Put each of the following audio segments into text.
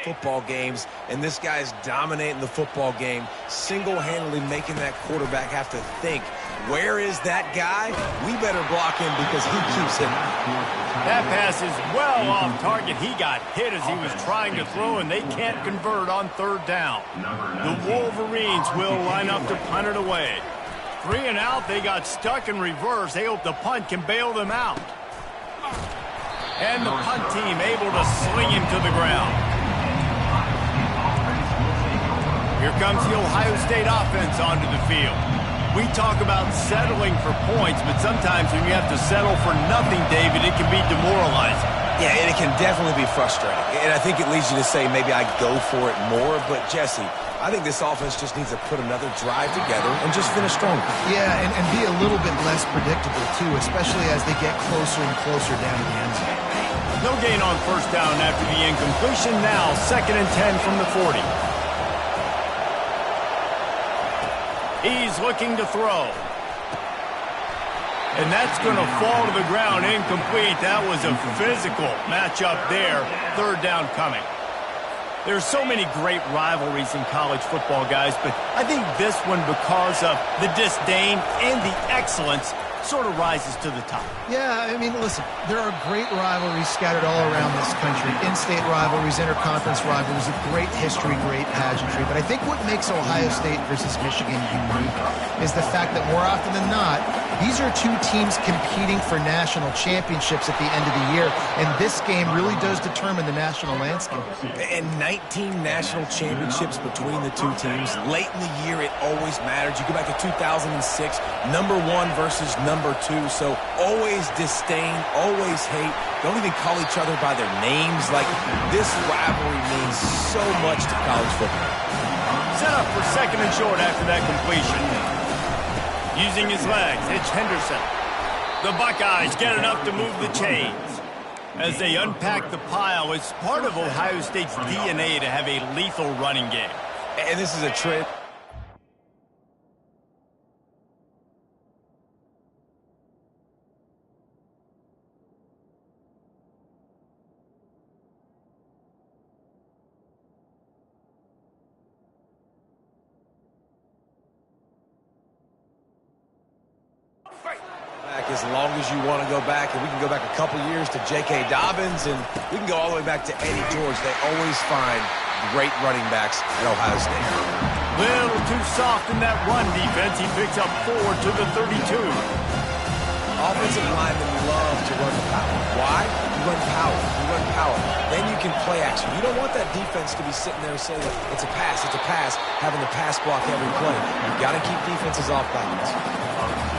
football games, and this guy's dominating the football game, single-handedly making that quarterback have to think, where is that guy? We better block him because he keeps hitting. That pass is well off target. He got hit as he was trying to throw, and they can't convert on third down. The Wolverines will line up to punt it away. 3 and out, they got stuck in reverse. They hope the punt can bail them out. And the punt team able to sling him to the ground. Here comes the Ohio State offense onto the field. We talk about settling for points, but sometimes when you have to settle for nothing, David, it can be demoralizing. Yeah, and it can definitely be frustrating. And I think it leads you to say maybe I go for it more. But, Jesse, I think this offense just needs to put another drive together and just finish stronger. Yeah, and be a little bit less predictable, too, especially as they get closer and closer down to the end zone. No gain on first down after the incompletion. Now 2nd and 10 from the 40. He's looking to throw. And that's going to fall to the ground incomplete. That was a physical matchup there. 3rd down coming. There's so many great rivalries in college football, guys, but I think this one, because of the disdain and the excellence, sort of rises to the top. Yeah, I mean, listen, there are great rivalries scattered all around this country. In-state rivalries, interconference rivalries, of great history, great pageantry. But I think what makes Ohio State versus Michigan unique is the fact that more often than not, these are two teams competing for national championships at the end of the year. And this game really does determine the national landscape. And 19 national championships between the two teams. Late in the year, it always matters. You go back to 2006, number 1 versus number 2. So always disdain, always hate. Don't even call each other by their names. Like, this rivalry means so much to college football. Set up for 2nd and short after that completion. Using his legs, it's Henderson. The Buckeyes get enough to move the chains. As they unpack the pile, it's part of Ohio State's DNA to have a lethal running game. And this is a trend. As long as you want to go back, and we can go back a couple years to J.K. Dobbins, and we can go all the way back to Eddie George. They always find great running backs at Ohio State. Little too soft in that run defense. He picks up 4 to the 32. Offensive linemen love to run the power. Why? You run power. You run power. Then you can play action. You don't want that defense to be sitting there saying, it's a pass, having the pass block every play. You've got to keep defenses off balance.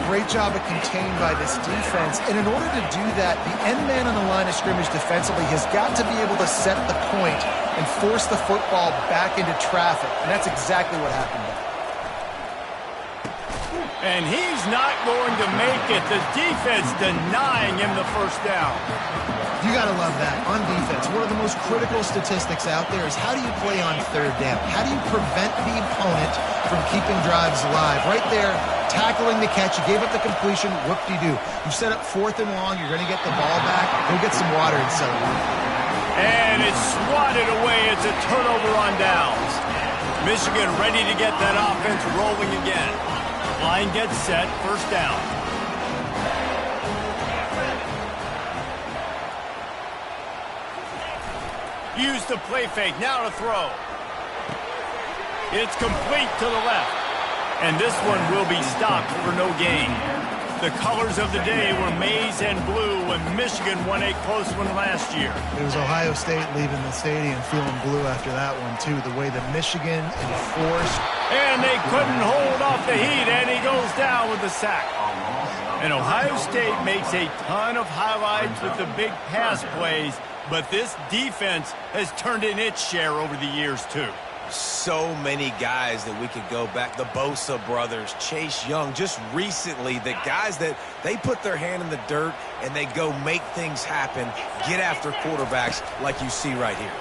Great job of contained by this defense. And in order to do that, the end man on the line of scrimmage defensively has got to be able to set the point and force the football back into traffic. And that's exactly what happened there. And he's not going to make it. The defense denying him the first down. You got to love that. On defense, one of the most critical statistics out there is how do you play on 3rd down? How do you prevent the opponent from keeping drives alive? Right there, tackling the catch. You gave up the completion. Whoop-de-doo. You set up 4th and long. You're going to get the ball back. Go get some water and settle down. And it's swatted away. It's a turnover on downs. Michigan ready to get that offense rolling again. Line gets set. 1st down. Use the play fake. Now to throw. It's complete to the left. And this one will be stopped for no gain. The colors of the day were maize and blue when Michigan won a close one last year. It was Ohio State leaving the stadium feeling blue after that one, too. The way that Michigan enforced. And they couldn't hold off the heat, and he goes down with the sack. And Ohio State makes a ton of highlights with the big pass plays, but this defense has turned in its share over the years, too. So many guys that we could go back. The Bosa brothers, Chase Young, just recently, the guys that they put their hand in the dirt and they go make things happen, get after quarterbacks like you see right here.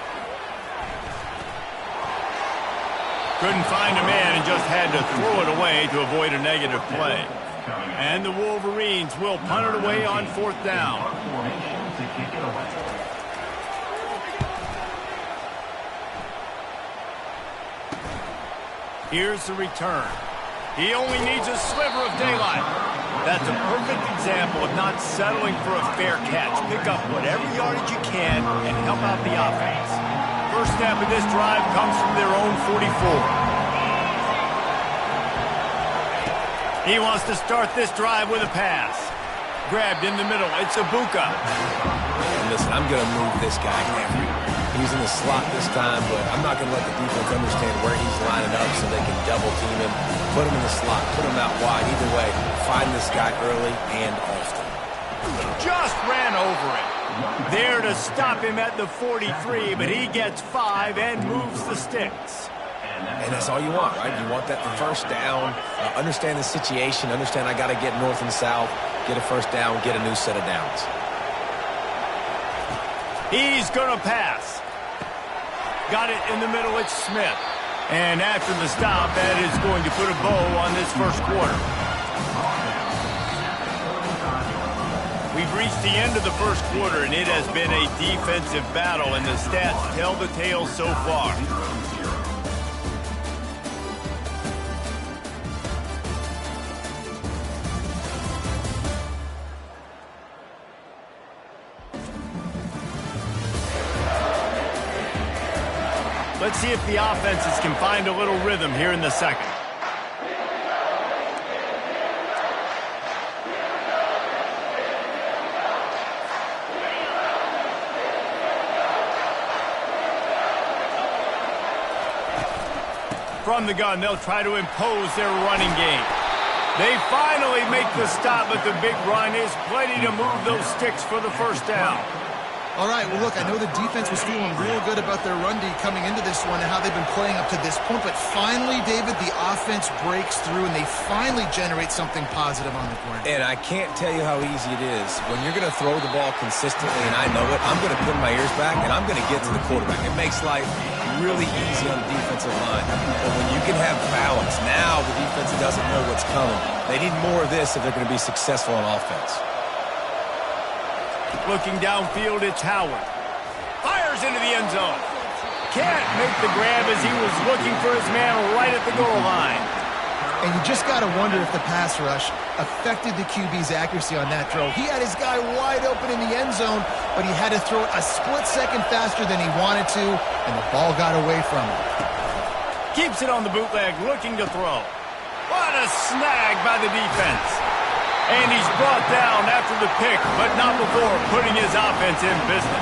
Couldn't find a man and just had to throw it away to avoid a negative play. And the Wolverines will punt it away on 4th down. Here's the return. He only needs a sliver of daylight. That's a perfect example of not settling for a fair catch. Pick up whatever yardage you can and help out the offense. First snap of this drive comes from their own 44. He wants to start this drive with a pass. Grabbed in the middle. It's Ibuka. And listen, I'm going to move this guy. He's in the slot this time, but I'm not going to let the defense understand where he's lining up so they can double team him, put him in the slot, put him out wide. Either way, find this guy early and often. Just ran over it. There to stop him at the 43, but he gets 5 and moves the sticks. And that's all you want, right? You want that first down, understand the situation, understand I got to get north and south, get a first down, get a new set of downs. He's going to pass. Got it in the middle, it's Smith. And after the stop, that is going to put a bow on this first quarter. We've reached the end of the first quarter, and it has been a defensive battle, and the stats tell the tale so far. Let's see if the offenses can find a little rhythm here in the second. From the gun, they'll try to impose their running game. They finally make the stop, but the big run is plenty to move those sticks for the first down. All right, well, look, I know the defense was feeling real good about their run D coming into this one and how they've been playing up to this point, but finally, David, the offense breaks through and they finally generate something positive on the ground. And I can't tell you how easy it is. When you're going to throw the ball consistently, and I know it, I'm going to pin my ears back and I'm going to get to the quarterback. It makes life really easy on the defensive line. But when you can have balance, now the defense doesn't know what's coming. They need more of this if they're going to be successful on offense. Looking downfield, it's Howard. Fires into the end zone. Can't make the grab as he was looking for his man right at the goal line. And you just got to wonder if the pass rush affected the QB's accuracy on that throw. He had his guy wide open in the end zone, but he had to throw it a split second faster than he wanted to, and the ball got away from him. Keeps it on the bootleg, looking to throw. What a snag by the defense. And he's brought down after the pick, but not before putting his offense in business.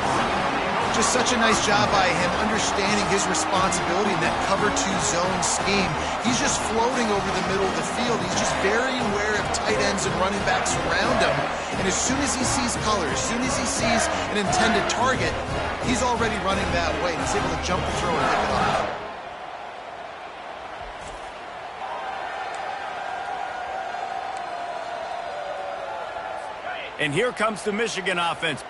Just such a nice job by him understanding his responsibility in that cover 2 zone scheme. He's just floating over the middle of the field. He's just very aware of tight ends and running backs around him. And as soon as he sees color, as soon as he sees an intended target, he's already running that way. He's able to jump the throw and pick it up. And here comes the Michigan offense.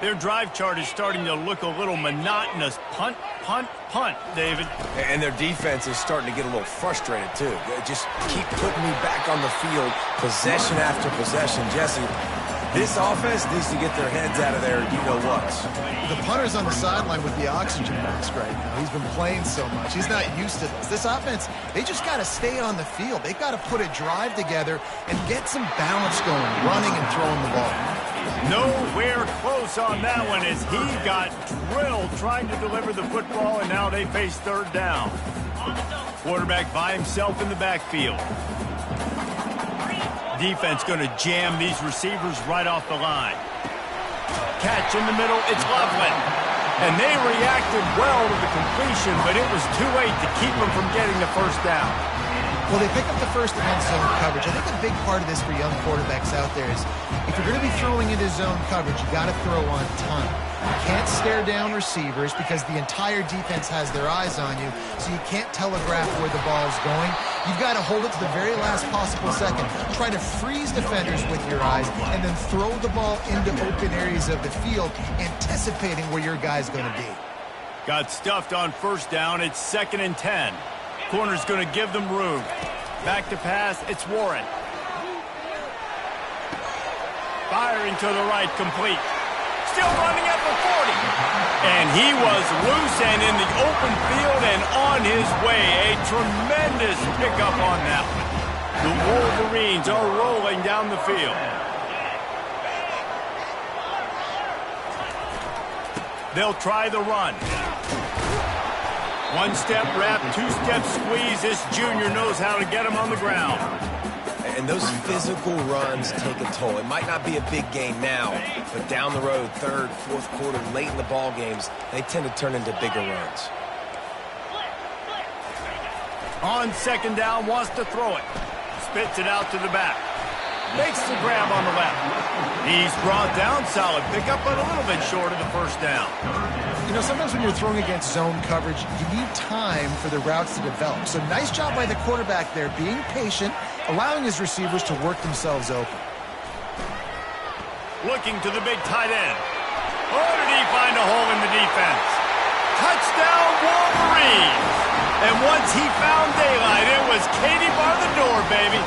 Their drive chart is starting to look a little monotonous. Punt, punt, punt, David. And their defense is starting to get a little frustrated, too. They just keep putting me back on the field, possession after possession. Jesse, this offense needs to get their heads out of there, you-know-whats. The punter's on the sideline with the oxygen mask right now. He's been playing so much. He's not used to this. This offense, they just got to stay on the field. They've got to put a drive together and get some balance going, running and throwing the ball. Nowhere close on that one as he got drilled trying to deliver the football, and now they face third down. Quarterback by himself in the backfield. Defense going to jam these receivers right off the line. Catch in the middle, it's Loveland. And they reacted well to the completion, but it was too late to keep them from getting the first down. Well, they pick up the first against zone coverage. I think a big part of this for young quarterbacks out there is if you're going to be throwing into zone coverage, you got to throw on time. You can't stare down receivers because the entire defense has their eyes on you, so you can't telegraph where the ball's going. You've got to hold it to the very last possible second. Try to freeze defenders with your eyes and then throw the ball into open areas of the field, anticipating where your guy's going to be. Got stuffed on first down. It's 2nd and 10. Corner's going to give them room. Back to pass. It's Warren. Firing to the right, complete. Still running at the 40. And he was loose and in the open field and on his way. A tremendous pickup on that one. The Wolverines are rolling down the field. They'll try the run. One-step wrap, two-step squeeze. This junior knows how to get him on the ground. And those physical runs take a toll. It might not be a big game now, but down the road, third, fourth quarter, late in the ball games, they tend to turn into bigger runs. On 2nd down, wants to throw it. Spits it out to the back. Makes the grab on the left. He's brought down, solid pickup, but a little bit short of the first down. You know, sometimes when you're throwing against zone coverage, you need time for the routes to develop. So nice job by the quarterback there, being patient, allowing his receivers to work themselves open. Looking to the big tight end. Oh, did he find a hole in the defense? Touchdown, Wolverines! And once he found daylight, it was Katie bar the door, baby.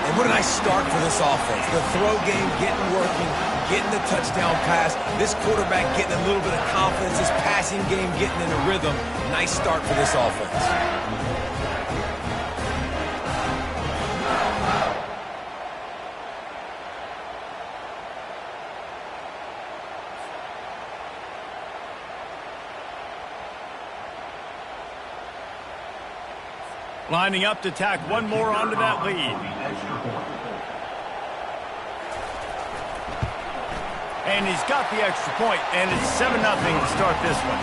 And what a nice start for this offense. The throw game getting working, getting the touchdown pass. This quarterback getting a little bit of confidence. This passing game getting in a rhythm. Nice start for this offense. Lining up to tack one more onto that lead. And he's got the extra point, and it's 7-0 to start this one.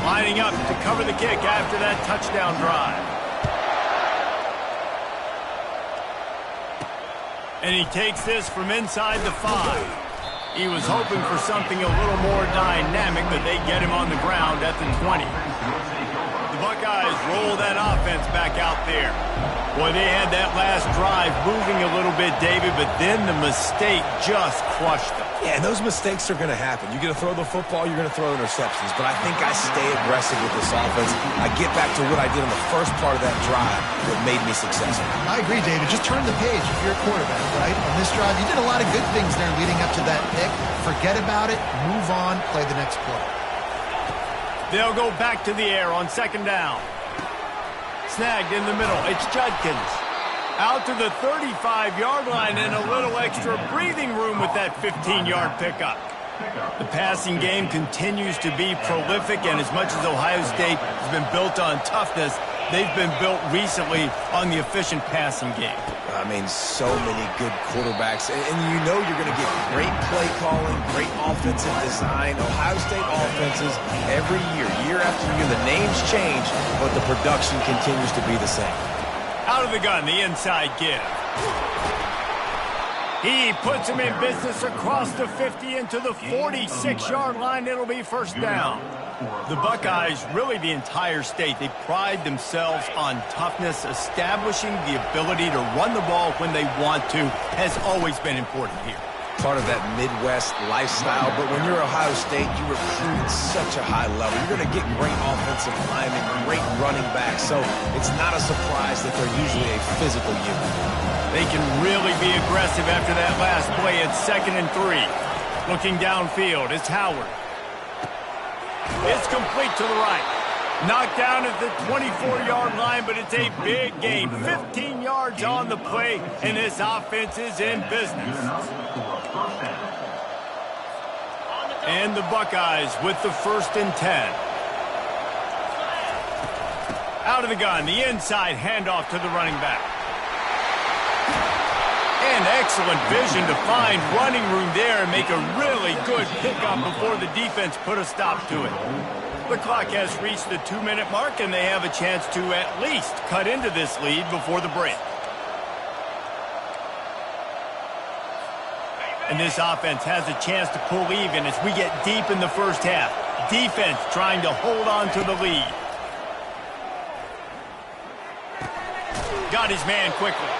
Lining up to cover the kick after that touchdown drive. And he takes this from inside the 5. He was hoping for something a little more dynamic, but they get him on the ground at the 20. The Buckeyes roll that offense back out there. Boy, they had that last drive moving a little bit, David, but then the mistake just crushed them. Yeah, and those mistakes are going to happen. You're going to throw the football, you're going to throw interceptions. But I think I stay aggressive with this offense. I get back to what I did in the first part of that drive that made me successful. I agree, David. Just turn the page if you're a quarterback, right? On this drive, you did a lot of good things there leading up to that pick. Forget about it, move on, play the next play. They'll go back to the air on 2nd down. Snagged in the middle. It's Judkins. Out to the 35-yard line and a little extra breathing room with that 15-yard pickup. The passing game continues to be prolific, and as much as Ohio State has been built on toughness, they've been built recently on the efficient passing game. I mean, so many good quarterbacks, and you know you're going to get great play calling, great offensive design. Ohio State offenses every year, year after year, the names change, but the production continues to be the same. Out of the gun, the inside give. He puts him in business across the 50 into the 46-yard line. It'll be first down. The Buckeyes, really the entire state, they pride themselves on toughness. Establishing the ability to run the ball when they want to has always been important here. Part of that Midwest lifestyle, but when you're Ohio State, you recruit at such a high level. You're going to get great offensive linemen, great running backs, so it's not a surprise that they're usually a physical unit. They can really be aggressive after that last play. It's 2nd and 3. Looking downfield, it's Howard. It's complete to the right. Knocked down at the 24-yard line, but it's a big gain. 15 yards on the play, and this offense is in business. And the Buckeyes with the 1st and 10. Out of the gun, the inside handoff to the running back. And excellent vision to find running room there and make a really good pickup before the defense put a stop to it. The clock has reached the 2-minute mark, and they have a chance to at least cut into this lead before the break. And this offense has a chance to pull even as we get deep in the first half. Defense trying to hold on to the lead. Got his man quickly.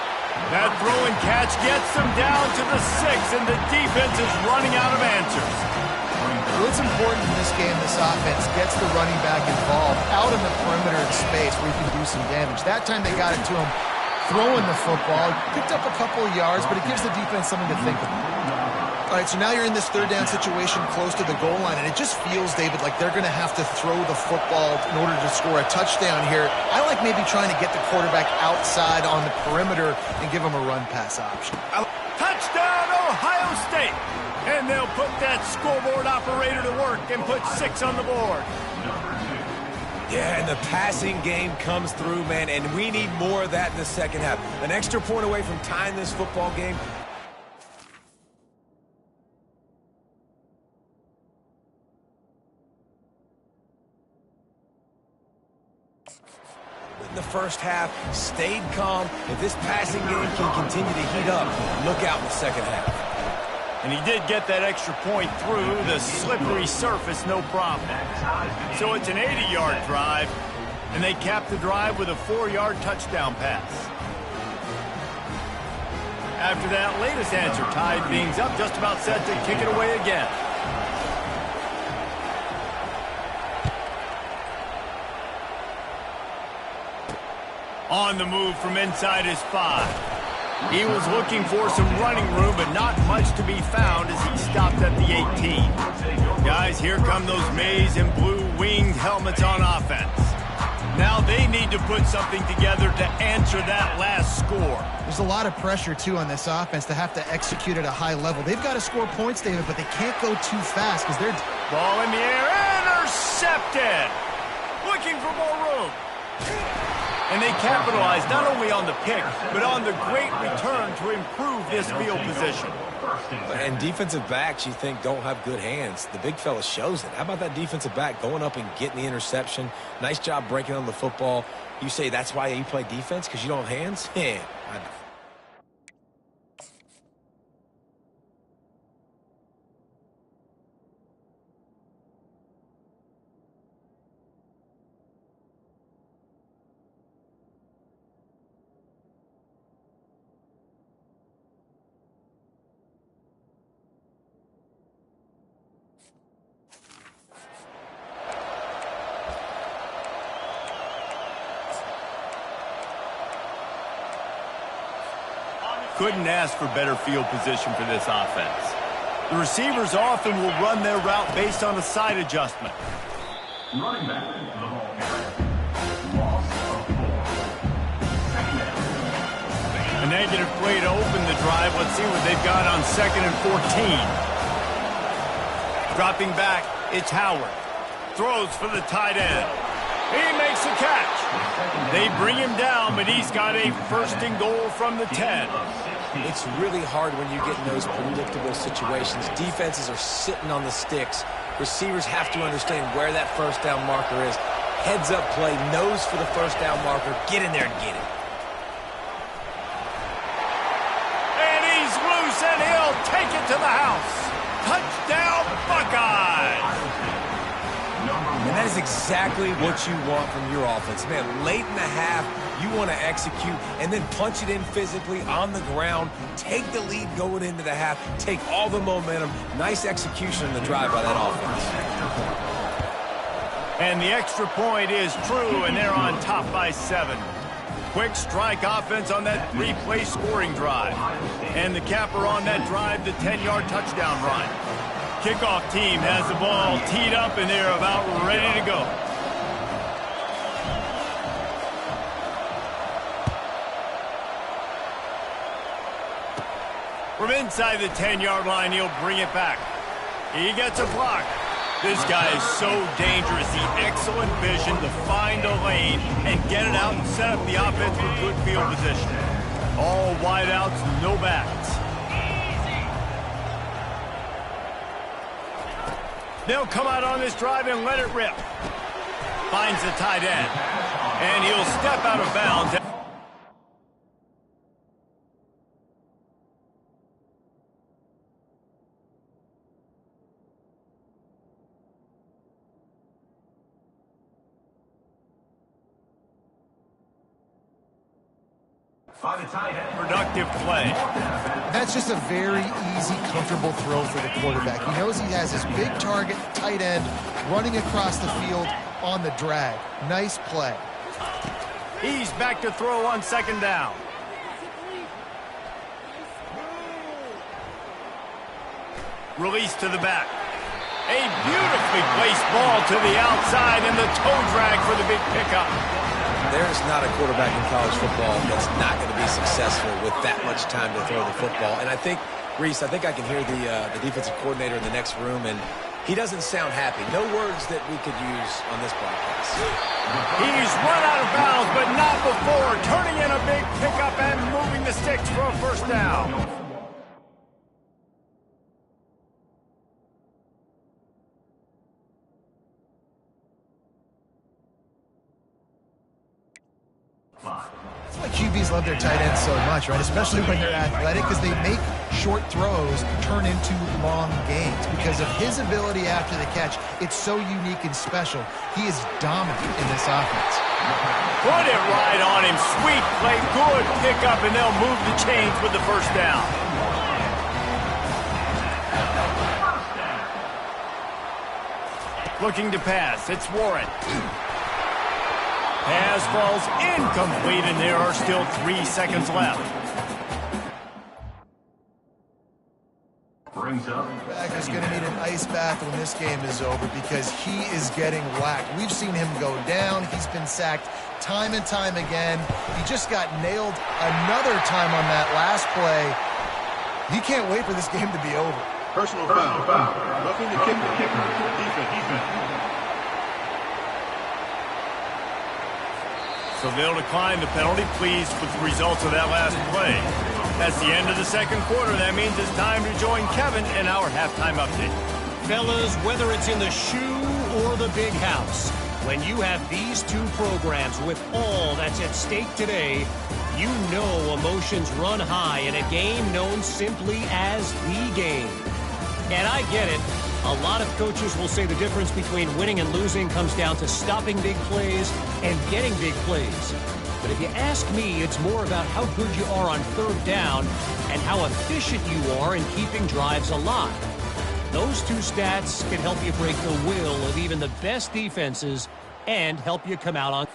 That throw and catch gets them down to the 6, and the defense is running out of answers. What's important in this game, this offense gets the running back involved out in the perimeter in space where he can do some damage. That time they got it to him throwing the football. Picked up a couple of yards, but it gives the defense something to think about. All right, so now you're in this third down situation close to the goal line, and it just feels, David, like they're going to have to throw the football in order to score a touchdown here. I like maybe trying to get the quarterback outside on the perimeter and give him a run-pass option. Touchdown, Ohio State! And they'll put that scoreboard operator to work and put 6 on the board. Yeah, and the passing game comes through, man, and we need more of that in the second half. An extra point away from tying this football game. In the first half, stayed calm. If this passing game can continue to heat up, look out in the second half. And he did get that extra point through the slippery surface, no problem. So it's an 80-yard drive, and they cap the drive with a 4-yard touchdown pass. After that latest answer tied things up, just about set to kick it away again. On the move from inside his 5. He was looking for some running room, but not much to be found as he stopped at the 18. Guys, here come those maize and blue winged helmets on offense. Now they need to put something together to answer that last score. There's a lot of pressure, too, on this offense to have to execute at a high level. They've got to score points, David, but they can't go too fast because they're... Ball in the air, intercepted! Looking for more room. And they capitalize not only on the pick, but on the great return to improve this field position. And defensive backs, you think, don't have good hands. The big fella shows it. How about that defensive back going up and getting the interception? Nice job breaking on the football. You say that's why you play defense, because you don't have hands? Yeah. Couldn't ask for better field position for this offense. The receivers often will run their route based on a side adjustment. Running back to the ball carrier. Loss of 4. A negative play to open the drive. Let's see what they've got on 2nd and 14. Dropping back, it's Howard. Throws for the tight end. He makes the catch. They bring him down, but he's got a 1st and goal from the 10. It's really hard when you get in those predictable situations. Defenses are sitting on the sticks. Receivers have to understand where that 1st down marker is. Heads up play, nose for the 1st down marker. Get in there and get it. And he's loose, and he'll take it to the house. Touchdown, Buckeyes! And that is exactly what you want from your offense. Man, late in the half, you want to execute and then punch it in physically on the ground. Take the lead going into the half. Take all the momentum. Nice execution in the drive by that offense. And the extra point is true, and they're on top by 7. Quick strike offense on that 3-play scoring drive. And the capper on that drive, the 10-yard touchdown run. Kickoff team has the ball teed up, and they're about ready to go. From inside the 10-yard line, he'll bring it back. He gets a block. This guy is so dangerous. The excellent vision to find a lane and get it out and set up the offense for good field position. All wideouts, no backs. They'll come out on this drive and let it rip. Finds the tight end. And he'll step out of bounds. Productive play. That's just a very easy, comfortable throw for the quarterback. He knows he has his big target, tight end, running across the field on the drag. Nice play. He's back to throw on second down. Release to the back. A beautifully placed ball to the outside and the toe drag for the big pickup. There's not a quarterback in college football that's not going to be successful with that much time to throw the football. And I think, Reese, I can hear the defensive coordinator in the next room, and he doesn't sound happy. No words that we could use on this broadcast. He's run out of bounds, but not before turning in a big pickup and moving the sticks for a first down. That's why QBs love their tight ends so much, right? Especially when they're athletic, because they make short throws turn into long gains. Because of his ability after the catch, it's so unique and special. He is dominant in this offense. Put it right on him. Sweet play, good pickup, and they'll move the chains with the first down. Looking to pass. It's Warren. Pass falls incomplete, and there are still 3 seconds left. Back is going to need an ice bath when this game is over because he is getting whacked. We've seen him go down. He's been sacked time and time again. He just got nailed another time on that last play. He can't wait for this game to be over. Personal foul. Roughing the kicker. Defense. So they'll decline the penalty, pleased with the results of that last play. That's the end of the second quarter. That means it's time to join Kevin in our halftime update. Fellas, whether it's in the shoe or the big house, when you have these two programs with all that's at stake today, you know emotions run high in a game known simply as the game. And I get it. A lot of coaches will say the difference between winning and losing comes down to stopping big plays and getting big plays. But if you ask me, it's more about how good you are on third down and how efficient you are in keeping drives alive. Those two stats can help you break the will of even the best defenses and help you come out on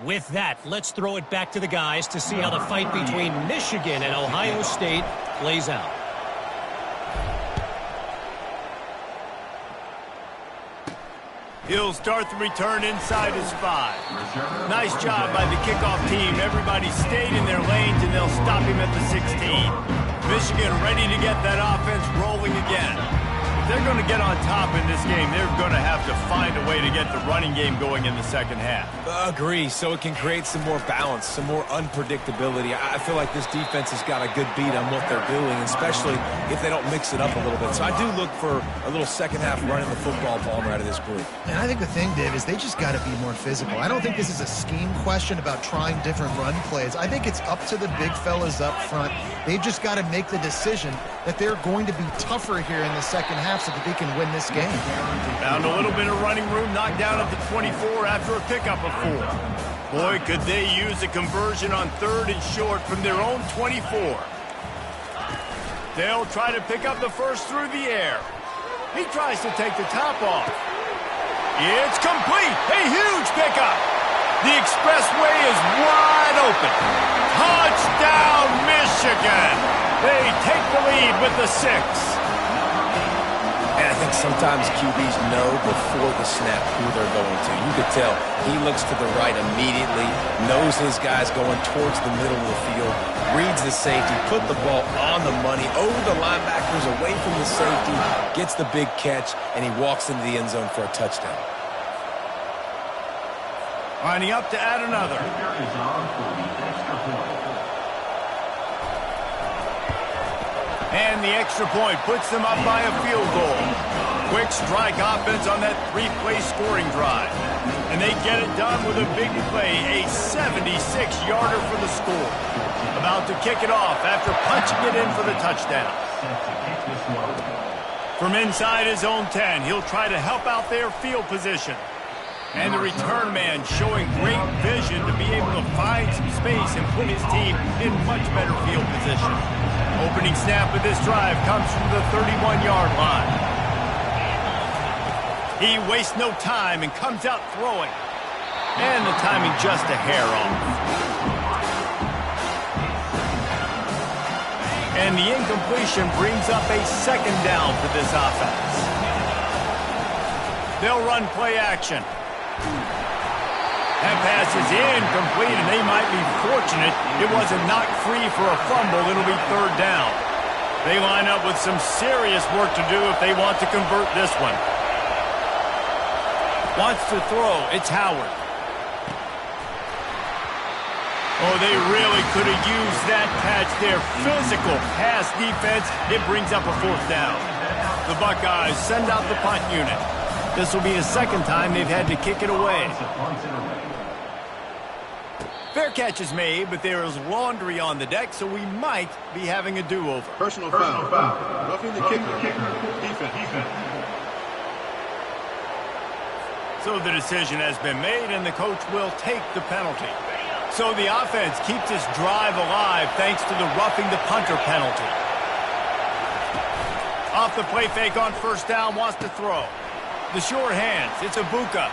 With that, let's throw it back to the guys to see how the fight between Michigan and Ohio State plays out. He'll start the return inside his 5. Nice job by the kickoff team. Everybody stayed in their lanes, and they'll stop him at the 16. Michigan ready to get that offense rolling again. If they're going to get on top in this game, they're going to have to find a way to get the running game going in the second half. Agree, so it can create some more balance, some more unpredictability. I feel like this defense has got a good beat on what they're doing, especially if they don't mix it up a little bit. So I do look for a little second half running the football ball right of this group. And I think the thing, Dave, is they just got to be more physical. I don't think this is a scheme question about trying different run plays. I think it's up to the big fellas up front. They've just got to make the decision that they're going to be tougher here in the second half so that they can win this game. Found a little bit of running room, knocked down at the 24 after a pickup of 4. Boy, could they use a conversion on 3rd and short from their own 24. They'll try to pick up the first through the air. He tries to take the top off. It's complete. A huge pickup. The expressway is wide open. Touchdown, Michigan. They take the lead with the 6. And I think sometimes QBs know before the snap who they're going to. You could tell he looks to the right immediately, knows his guy's going towards the middle of the field, reads the safety, put the ball on the money, over the linebackers, away from the safety, gets the big catch, and he walks into the end zone for a touchdown. Lining up to add another. And the extra point puts them up by a field goal. Quick strike offense on that 3-play scoring drive. And they get it done with a big play, a 76-yarder for the score. About to kick it off after punching it in for the touchdown. From inside his own 10, he'll try to help out their field position. And the return man showing great vision to be able to find some space and put his team in much better field position. Opening snap of this drive comes from the 31-yard line. He wastes no time and comes out throwing. And the timing just a hair off. And the incompletion brings up a 2nd down for this offense. They'll run play action. That pass is incomplete, and they might be fortunate it wasn't knocked free for a fumble. It'll be 3rd down. They line up with some serious work to do if they want to convert this one. Wants to throw. It's Howard. Oh, they really could have used that patch there. Physical pass defense. It brings up a 4th down. The Buckeyes send out the punt unit. This will be the 2nd time they've had to kick it away. Fair catch is made, but there is laundry on the deck, so we might be having a do-over. Personal foul. Roughing the kicker. Defense. So the decision has been made, and the coach will take the penalty. So the offense keeps this drive alive thanks to the roughing the punter penalty. Off the play fake on 1st down, wants to throw. The short hands, it's Ibuka.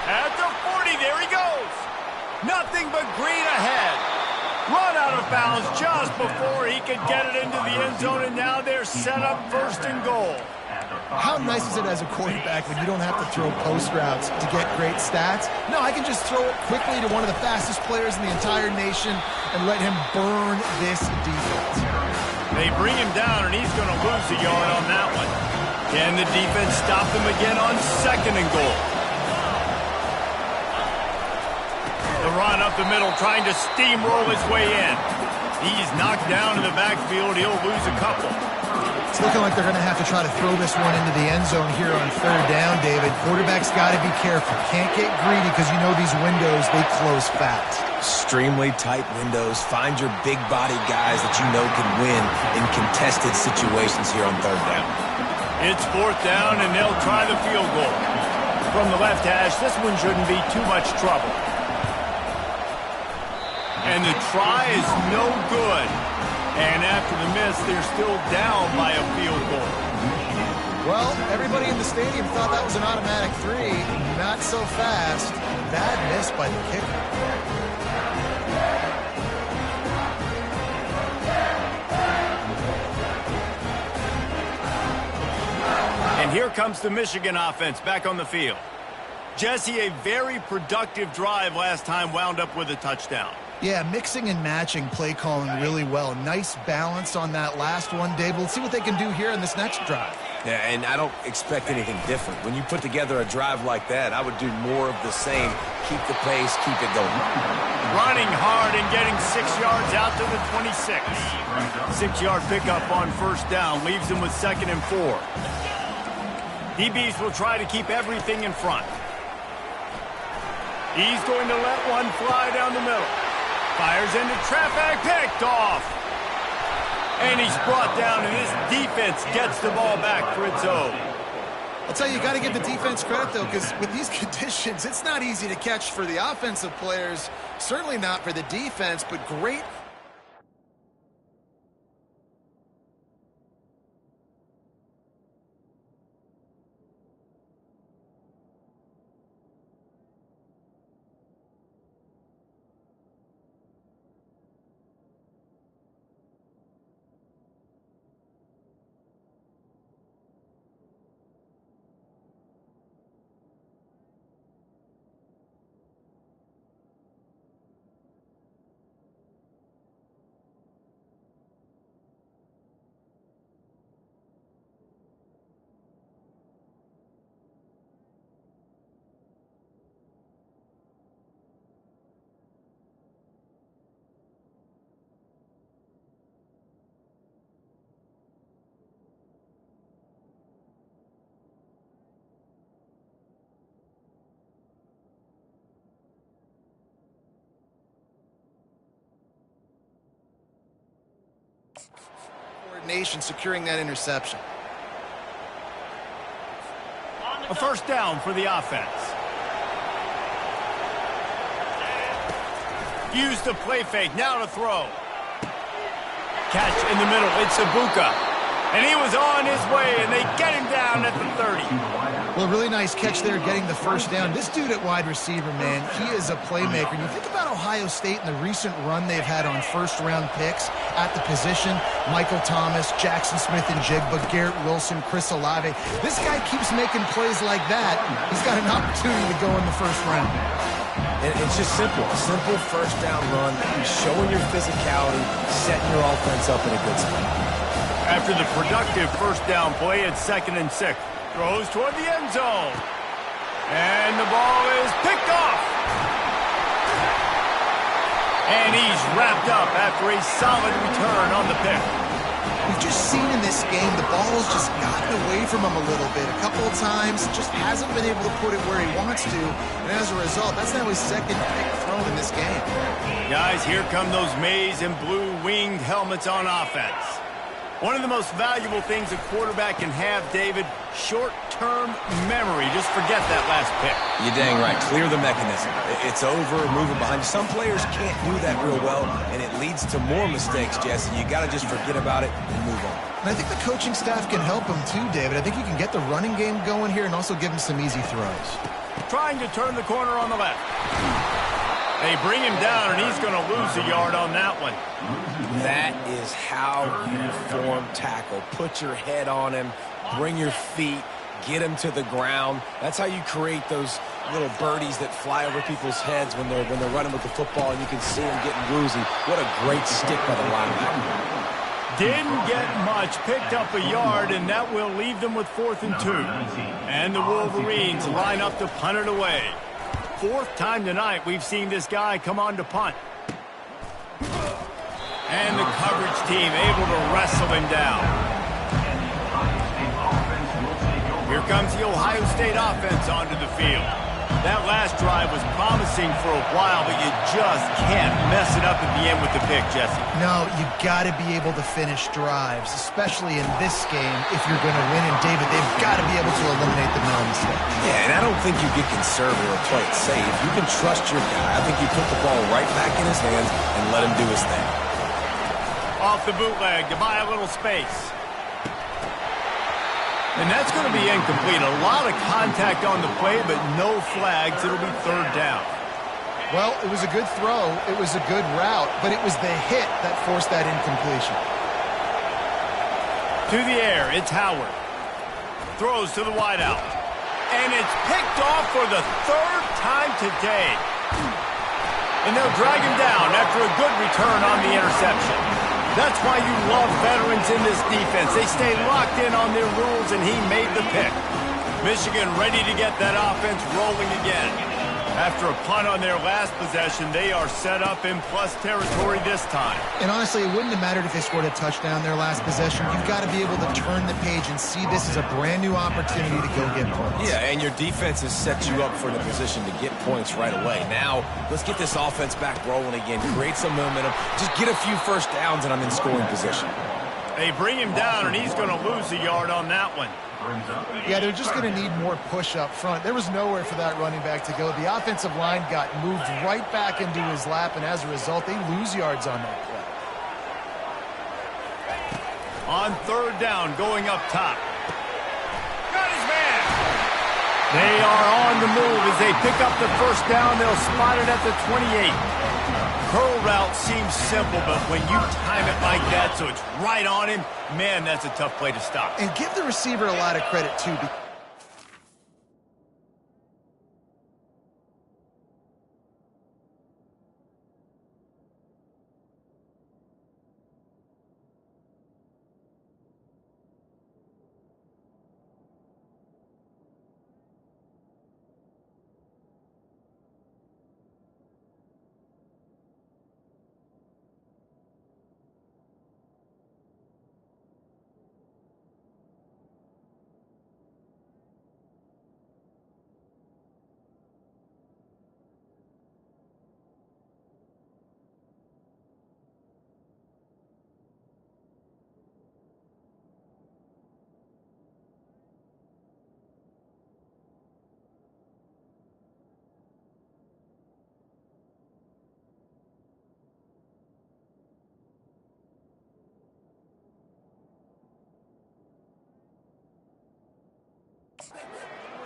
At the 40, there he goes. Nothing but green ahead. Run out of bounds just before he could get it into the end zone, and now they're set up 1st and goal. How nice is it as a quarterback when you don't have to throw post routes to get great stats? No, I can just throw it quickly to one of the fastest players in the entire nation and let him burn this defense. They bring him down, and he's going to lose a yard on that one. Can the defense stop them again on 2nd and goal? The run up the middle, trying to steamroll his way in. He's knocked down in the backfield. He'll lose a couple. It's looking like they're going to have to try to throw this one into the end zone here on 3rd down, David. Quarterback's got to be careful. Can't get greedy because you know these windows, they close fast. Extremely tight windows. Find your big body guys that you know can win in contested situations here on 3rd down. It's 4th down, and they'll try the field goal. From the left hash, this one shouldn't be too much trouble. And the try is no good. And after the miss, they're still down by a field goal. Well, everybody in the stadium thought that was an automatic 3. Not not so fast. Bad miss by the kicker. And here comes the Michigan offense back on the field. Jesse, a very productive drive last time wound up with a touchdown. Yeah, mixing and matching play calling really well. Nice balance on that last one, Dave. Let's see what they can do here in this next drive. Yeah, and I don't expect anything different. When you put together a drive like that, I would do more of the same. Keep the pace, keep it going. Running hard and getting 6 yards out to the 26. 6-yard pickup on first down leaves them with 2nd and 4. DBs will try to keep everything in front. He's going to let one fly down the middle. Fires into traffic, picked off. And he's brought down, and this defense gets the ball back for its own. I'll tell you, you got to give the defense credit, though, because with these conditions, it's not easy to catch for the offensive players. Certainly not for the defense, but great. Coordination securing that interception. A first down for the offense. Use the play fake, now to throw. Catch in the middle, it's Ibuka. And he was on his way, and they get him down at the 30. Well, really nice catch there, getting the first down. This dude at wide receiver, man, he is a playmaker. And you think about Ohio State and the recent run they've had on first-round picks at the position. Michael Thomas, Jackson Smith-Njigba, Garrett Wilson, Chris Olave. This guy keeps making plays like that. He's got an opportunity to go in the first round. It's just simple. A simple first down run, showing your physicality, setting your offense up in a good spot. After the productive first down play, it's 2nd and 6. Throws toward the end zone. And the ball is picked off. And he's wrapped up after a solid return on the pick. We've just seen in this game the ball has just gotten away from him a little bit. A couple of times, just hasn't been able to put it where he wants to. And as a result, that's now his 2nd pick thrown in this game. Guys, here come those maize and blue winged helmets on offense. One of the most valuable things a quarterback can have, David, short-term memory. Just forget that last pick. You're dang right. Clear the mechanism. It's over, moving behind you. Some players can't do that real well, and it leads to more mistakes, Jesse. You got to just forget about it and move on. And I think the coaching staff can help him too, David. I think you can get the running game going here and also give him some easy throws. Trying to turn the corner on the left. They bring him down, and he's going to lose a yard on that one. That is how you form tackle. Put your head on him, bring your feet, get him to the ground. That's how you create those little birdies that fly over people's heads when they're running with the football, and you can see them getting woozy. What a great stick by the linebacker. Didn't get much, picked up a yard, and that will leave them with 4th and 2. And the Wolverines line up to punt it away. 4th time tonight we've seen this guy come on to punt. And the coverage team able to wrestle him down. Here comes the Ohio State offense onto the field. That last drive was promising for a while, but you just can't mess it up at the end with the pick, Jesse. No, you got to be able to finish drives, especially in this game if you're going to win. And, David, they've got to be able to eliminate the mental mistakes. Yeah, and I don't think you get conservative or play it safe. You can trust your guy. I think you put the ball right back in his hands and let him do his thing. Off the bootleg to buy a little space. And that's going to be incomplete. A lot of contact on the play, but no flags. It'll be third down. Well, it was a good throw. It was a good route, but it was the hit that forced that incompletion. To the air, it's Howard. Throws to the wideout. And it's picked off for the third time today. And they'll drag him down after a good return on the interception. That's why you love veterans in this defense. They stay locked in on their rules, and he made the pick. Michigan ready to get that offense rolling again. After a punt on their last possession, they are set up in plus territory this time. And honestly, it wouldn't have mattered if they scored a touchdown their last possession. You've got to be able to turn the page and see this as a brand new opportunity to go get points. Yeah, and your defense has set you up for the position to get points right away. Now, let's get this offense back rolling again. Create some momentum. Just get a few first downs, and I'm in scoring position. They bring him down, and he's going to lose a yard on that one. Yeah, they're just going to need more push up front. There was nowhere for that running back to go. The offensive line got moved right back into his lap, and as a result, they lose yards on that play. On third down, going up top. Got his man! They are on the move as they pick up the first down. They'll spot it at the 28. Curl route seems simple, but when you time it like that so it's right on him, man, that's a tough play to stop. And give the receiver a lot of credit, too.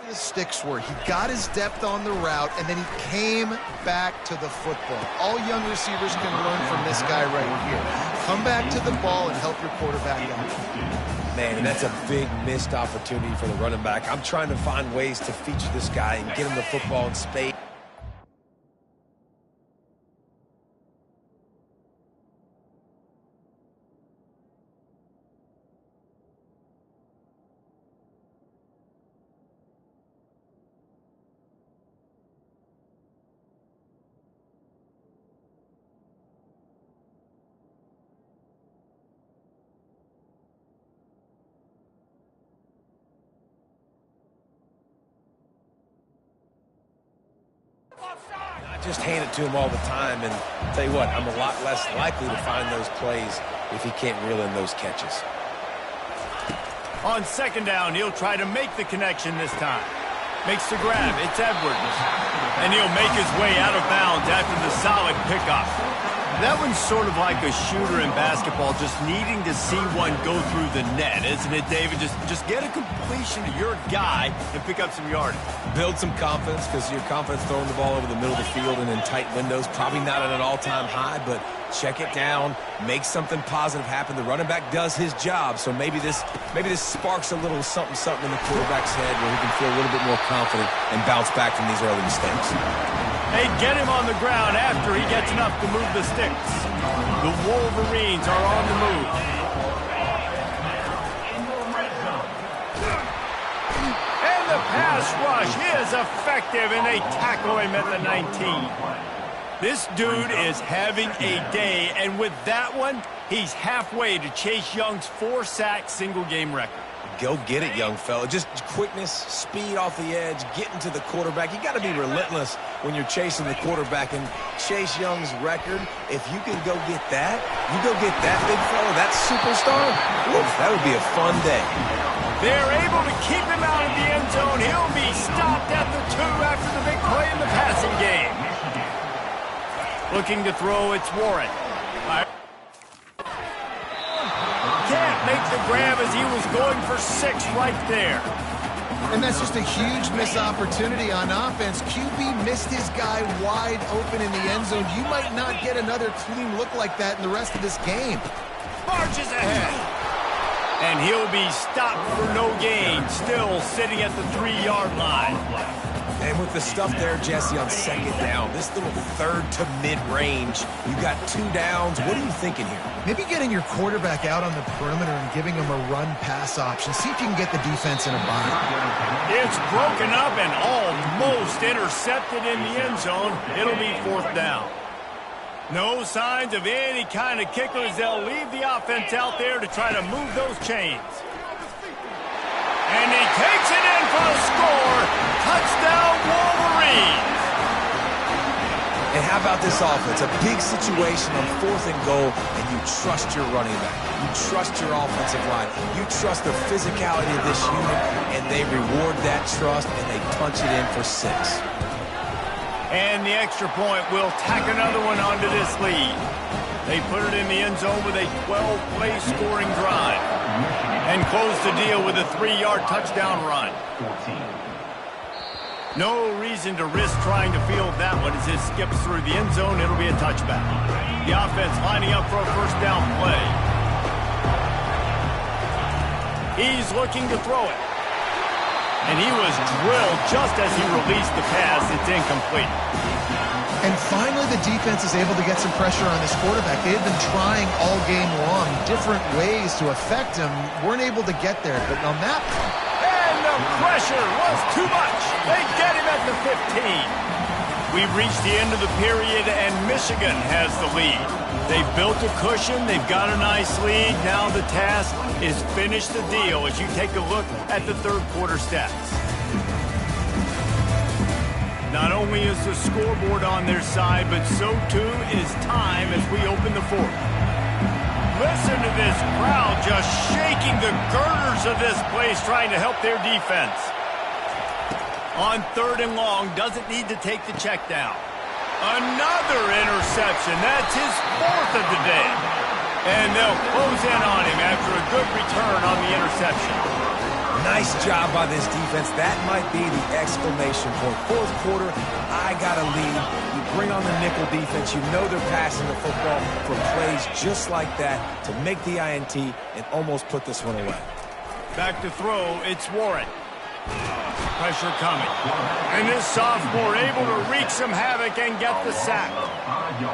His sticks were. He got his depth on the route, and then he came back to the football. All young receivers can learn from this guy right here. Come back to the ball and help your quarterback out. Man, and that's a big missed opportunity for the running back. I'm trying to find ways to feature this guy and get him the football in space. I just hand it to him all the time, and I'll tell you what, I'm a lot less likely to find those plays if he can't reel in those catches. On second down, he'll try to make the connection this time. Makes the grab. It's Edwards. And he'll make his way out of bounds after the solid pickup. That one's sort of like a shooter in basketball, just needing to see one go through the net, isn't it, David? Just get a completion to your guy and pick up some yardage. Build some confidence, because your confidence throwing the ball over the middle of the field and in tight windows, probably not at an all-time high, but check it down, make something positive happen. The running back does his job, so maybe this sparks a little something in the quarterback's head where he can feel a little bit more confident and bounce back from these early mistakes. They get him on the ground after he gets enough to move the sticks. The Wolverines are on the move. And the pass rush is effective, and they tackle him at the 19. This dude is having a day, and with that one, he's halfway to Chase Young's 4-sack single-game record. Go get it, young fella. Just quickness, speed off the edge, getting to the quarterback. You got to be relentless when you're chasing the quarterback. And Chase Young's record, if you can go get that, you go get that big fella, that superstar, oof, that would be a fun day. They're able to keep him out of the end zone. He'll be stopped at the 2 after the big play in the passing game. Looking to throw, it's Warren. Can't make the grab as he was going for 6 right there. And that's just a huge missed opportunity on offense. QB missed his guy wide open in the end zone. You might not get another clean look like that in the rest of this game. Marches ahead. And he'll be stopped for no gain, still sitting at the 3-yard line. And with the stuff there, Jesse, on second down, this little third to mid-range, you've got 2 downs. What are you thinking here? Maybe getting your quarterback out on the perimeter and giving him a run-pass option. See if you can get the defense in a bind. It's broken up and almost intercepted in the end zone. It'll be 4th down. No signs of any kind of kickers. They'll leave the offense out there to try to move those chains. And he takes it in for a score. Touchdown, Wolverines. And how about this offense? A big situation on 4th and goal, and you trust your running back. You trust your offensive line. You trust the physicality of this unit, and they reward that trust, and they punch it in for 6. And the extra point will tack another one onto this lead. They put it in the end zone with a 12-play scoring drive. And close the deal with a 3-yard touchdown run. No reason to risk trying to field that one as it skips through the end zone. It'll be a touchback. The offense lining up for a 1st down play. He's looking to throw it. And he was drilled just as he released the pass. It's incomplete. And finally, the defense is able to get some pressure on this quarterback. They've been trying all game long different ways to affect him. Weren't able to get there, but on that... And the pressure was too much. They get him at the 15. We've reached the end of the period, and Michigan has the lead. They've built a cushion. They've got a nice lead. Now the task is finish the deal as you take a look at the 3rd quarter stats. Not only is the scoreboard on their side, but so too is time as we open the 4th. Listen to this crowd just shaking the girders of this place trying to help their defense. On 3rd and long, doesn't need to take the check down. Another interception. That's his 4th of the day. And they'll close in on him after a good return on the interception. Nice job by this defense. That might be the exclamation point. 4th quarter, I got a lead. You bring on the nickel defense. You know they're passing the football for plays just like that to make the INT and almost put this one away. Back to throw, it's Warren. Pressure coming. And this sophomore able to wreak some havoc and get the sack.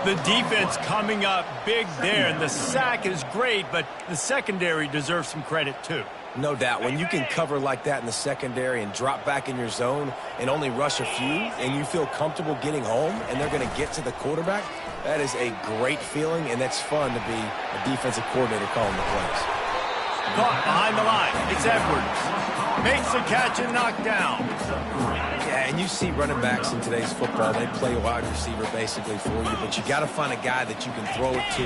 The defense coming up big there, and the sack is great, but the secondary deserves some credit too. No doubt. When you can cover like that in the secondary and drop back in your zone and only rush a few, and you feel comfortable getting home, and they're going to get to the quarterback, that is a great feeling, and that's fun to be a defensive coordinator calling the plays. Caught behind the line. It's Edwards. Makes the catch and knocked down. Yeah, and you see running backs in today's football, they play wide receiver basically for you, but you got to find a guy that you can throw it to,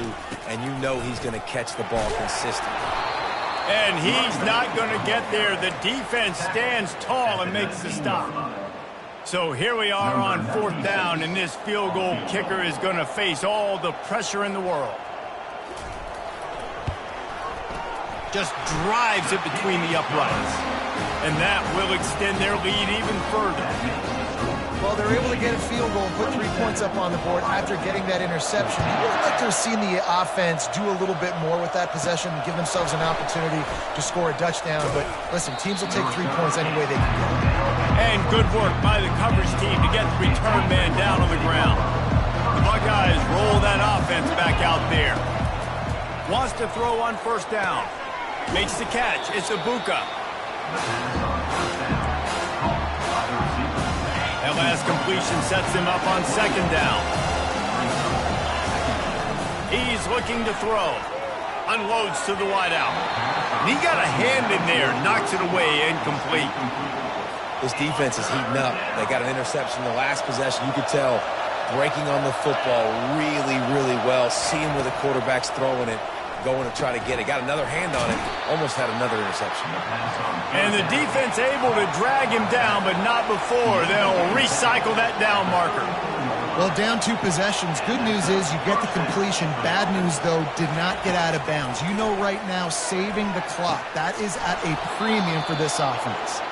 and you know he's going to catch the ball consistently. And he's not going to get there. The defense stands tall and makes the stop. So here we are on 4th down, and this field goal kicker is going to face all the pressure in the world. Just drives it between the uprights. And that will extend their lead even further. Well, they're able to get a field goal and put 3 points up on the board after getting that interception. You would like to have seen the offense do a little bit more with that possession and give themselves an opportunity to score a touchdown. But listen, teams will take 3 points any way they can get it. And good work by the coverage team to get the return man down on the ground. The Buckeyes roll that offense back out there. Wants to throw on 1st down. Makes the catch. It's Ibuka. That last completion sets him up on 2nd down. He's looking to throw. Unloads to the wideout. And he got a hand in there. Knocks it away. Incomplete. This defense is heating up. They got an interception the last possession. You could tell breaking on the football really, really well. Seeing where the quarterback's throwing it. Going to try to get it. Got another hand on it. Almost had another interception. And the defense able to drag him down, but not before. They'll recycle that down marker. Well, down 2 possessions. Good news is you get the completion. Bad news, though, did not get out of bounds. You know right now, saving the clock. That is at a premium for this offense.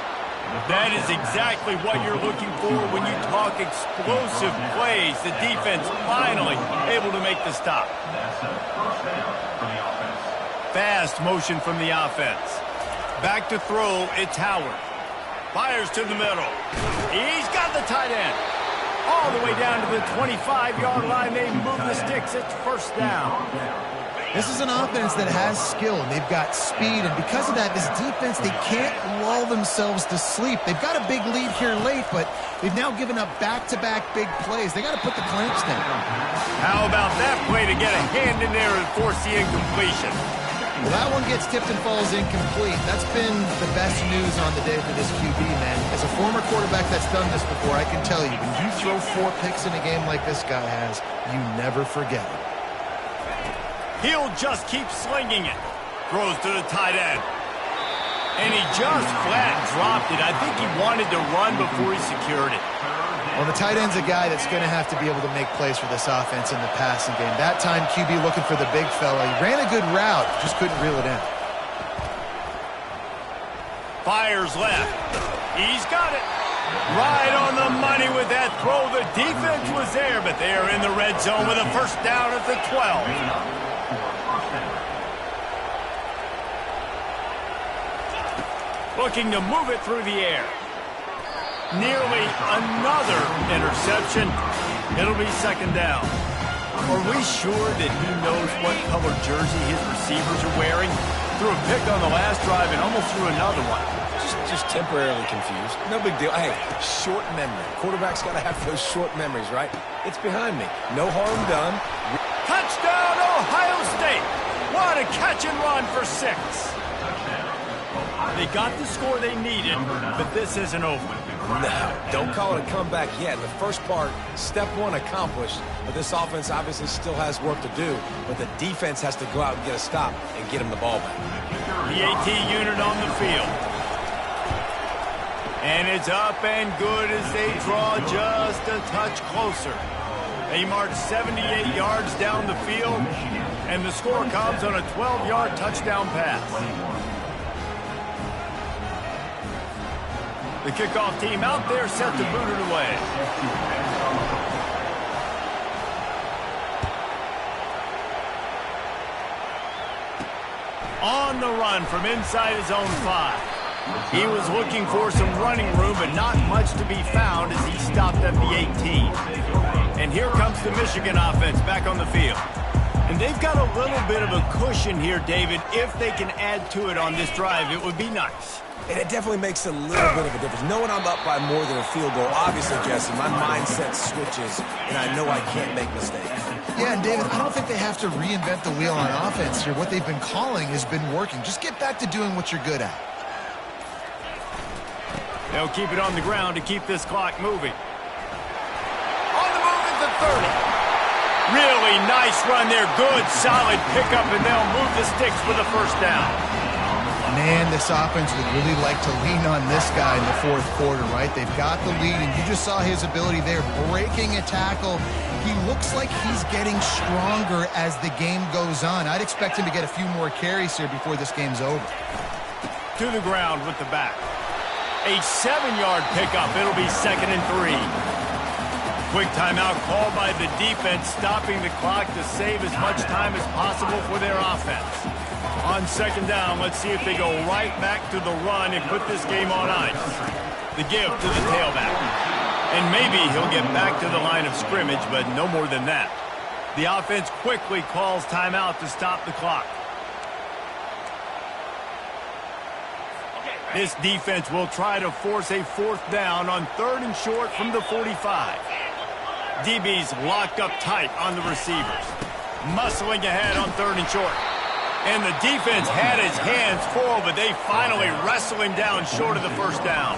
That is exactly what you're looking for when you talk explosive plays. The defense finally able to make the stop. Fast motion from the offense. Back to throw, it's Howard. Fires to the middle. He's got the tight end. All the way down to the 25-yard line. They move the sticks. It's first down. This is an offense that has skill, and they've got speed, and because of that, this defense, they can't lull themselves to sleep. They've got a big lead here late, but they've now given up back-to-back big plays. They got to put the clamps down. How about that play to get a hand in there and force the incompletion? Well, that one gets tipped and falls incomplete. That's been the best news on the day for this QB, man. As a former quarterback that's done this before, I can tell you, when you throw 4 picks in a game like this guy has, you never forget it. He'll just keep slinging it. Throws to the tight end. And he just flat dropped it. I think he wanted to run before he secured it. Well, the tight end's a guy that's going to have to be able to make plays for this offense in the passing game. That time, QB looking for the big fella. He ran a good route, just couldn't reel it in. Fires left. He's got it. Right on the money with that throw. The defense was there, but they are in the red zone with a first down at the 12. Looking to move it through the air. Nearly another interception. It'll be second down. Are we sure that he knows what color jersey his receivers are wearing? Threw a pick on the last drive and almost threw another one. Just temporarily confused. No big deal. Hey, short memory. Quarterback's got to have those short memories, right? It's behind me. No harm done. Touchdown, Ohio State. What a catch and run for 6. They got the score they needed, but this isn't over. No, don't call it a comeback yet. The first part, step 1 accomplished, but this offense obviously still has work to do, but the defense has to go out and get a stop and get him the ball back. The AT unit on the field. And it's up and good as they draw just a touch closer. They march 78 yards down the field, and the score comes on a 12-yard touchdown pass. The kickoff team out there set to boot it away. On the run from inside his own 5. He was looking for some running room, but not much to be found as he stopped at the 18. And here comes the Michigan offense back on the field. And they've got a little bit of a cushion here, David. If they can add to it on this drive, it would be nice. And it definitely makes a little bit of a difference. Knowing I'm up by more than a field goal, obviously, Jesse, my mindset switches, and I know I can't make mistakes. Yeah, and David, I don't think they have to reinvent the wheel on offense here. What they've been calling has been working. Just get back to doing what you're good at. They'll keep it on the ground to keep this clock moving. On the move at the 30. Really nice run there. Good, solid pickup, and they'll move the sticks for the first down. Man, this offense would really like to lean on this guy in the 4th quarter, right? They've got the lead, and you just saw his ability there, breaking a tackle. He looks like he's getting stronger as the game goes on. I'd expect him to get a few more carries here before this game's over. To the ground with the back. A 7-yard pickup. It'll be 2nd and 3. Quick timeout called by the defense, stopping the clock to save as much time as possible for their offense. On 2nd down, let's see if they go right back to the run and put this game on ice. The give to the tailback. And maybe he'll get back to the line of scrimmage, but no more than that. The offense quickly calls timeout to stop the clock. This defense will try to force a 4th down on 3rd and short from the 45. DB's locked up tight on the receivers. Muscling ahead on 3rd and short. And the defense had his hands full, but they finally wrestle him down short of the first down.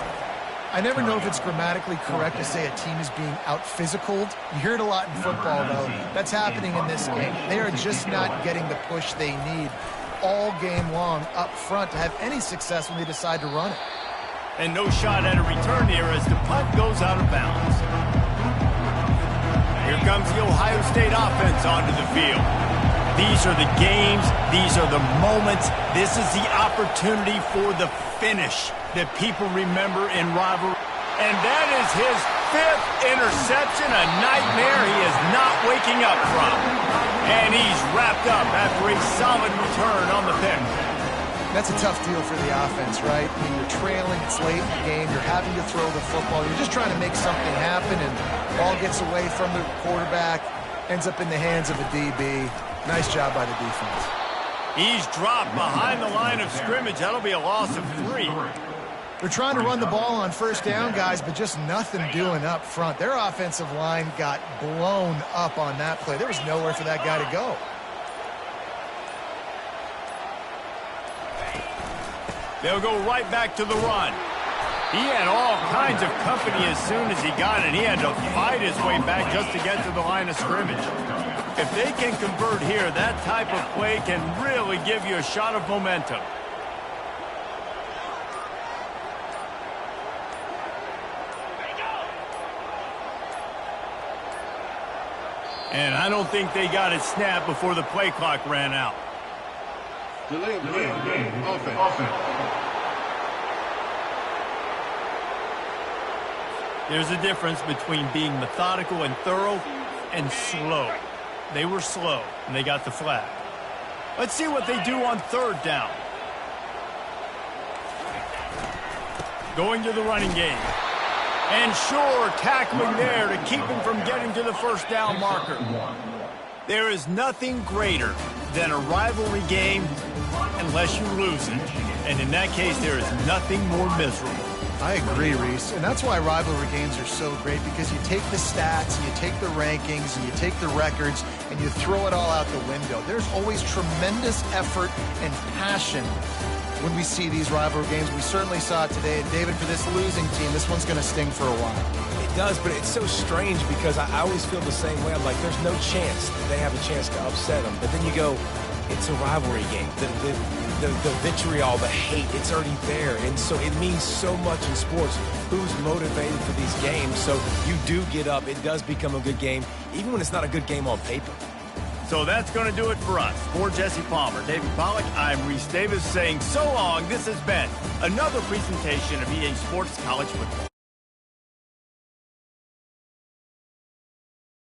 I never know if it's grammatically correct to say a team is being out-physicaled. You hear it a lot in football, though. That's happening in this game. They are just not getting the push they need all game long up front to have any success when they decide to run it. And no shot at a return here as the punt goes out of bounds. the Ohio State offense onto the field. These are the games. These are the moments. This is the opportunity for the finish that people remember in rivalry. And that is his 5th interception, a nightmare he is not waking up from. And he's wrapped up after a solid return on the pick. That's a tough deal for the offense, right? I mean, you're trailing, it's late in the game, you're having to throw the football, you're just trying to make something happen, and the ball gets away from the quarterback, ends up in the hands of a DB. Nice job by the defense. He's dropped behind the line of scrimmage. That'll be a loss of 3. They're trying to run the ball on first down, guys, but just nothing doing up front. Their offensive line got blown up on that play. There was nowhere for that guy to go. They'll go right back to the run. He had all kinds of company as soon as he got it. He had to fight his way back just to get to the line of scrimmage. If they can convert here, that type of play can really give you a shot of momentum. And I don't think they got it snapped before the play clock ran out. Delay of game. Offense. There's a difference between being methodical and thorough and slow. They were slow, and they got the flag. Let's see what they do on 3rd down. Going to the running game. And sure, tackling there to keep him from getting to the first down marker. There is nothing greater than a rivalry game unless you lose it. And in that case, there is nothing more miserable. I agree, Reese. And that's why rivalry games are so great, because you take the stats, and you take the rankings, and you take the records, and you throw it all out the window. There's always tremendous effort and passion when we see these rivalry games. We certainly saw it today. And David, for this losing team, this one's going to sting for a while. It does, but it's so strange because I always feel the same way. I'm like, there's no chance that they have a chance to upset them. But then you go, it's a rivalry game. The vitriol, the hate, it's already there. And so it means so much in sports. Who's motivated for these games? So you do get up. It does become a good game, even when it's not a good game on paper. So that's going to do it for us. For Jesse Palmer, David Pollack, I'm Reese Davis saying so long. This has been another presentation of EA Sports College Football.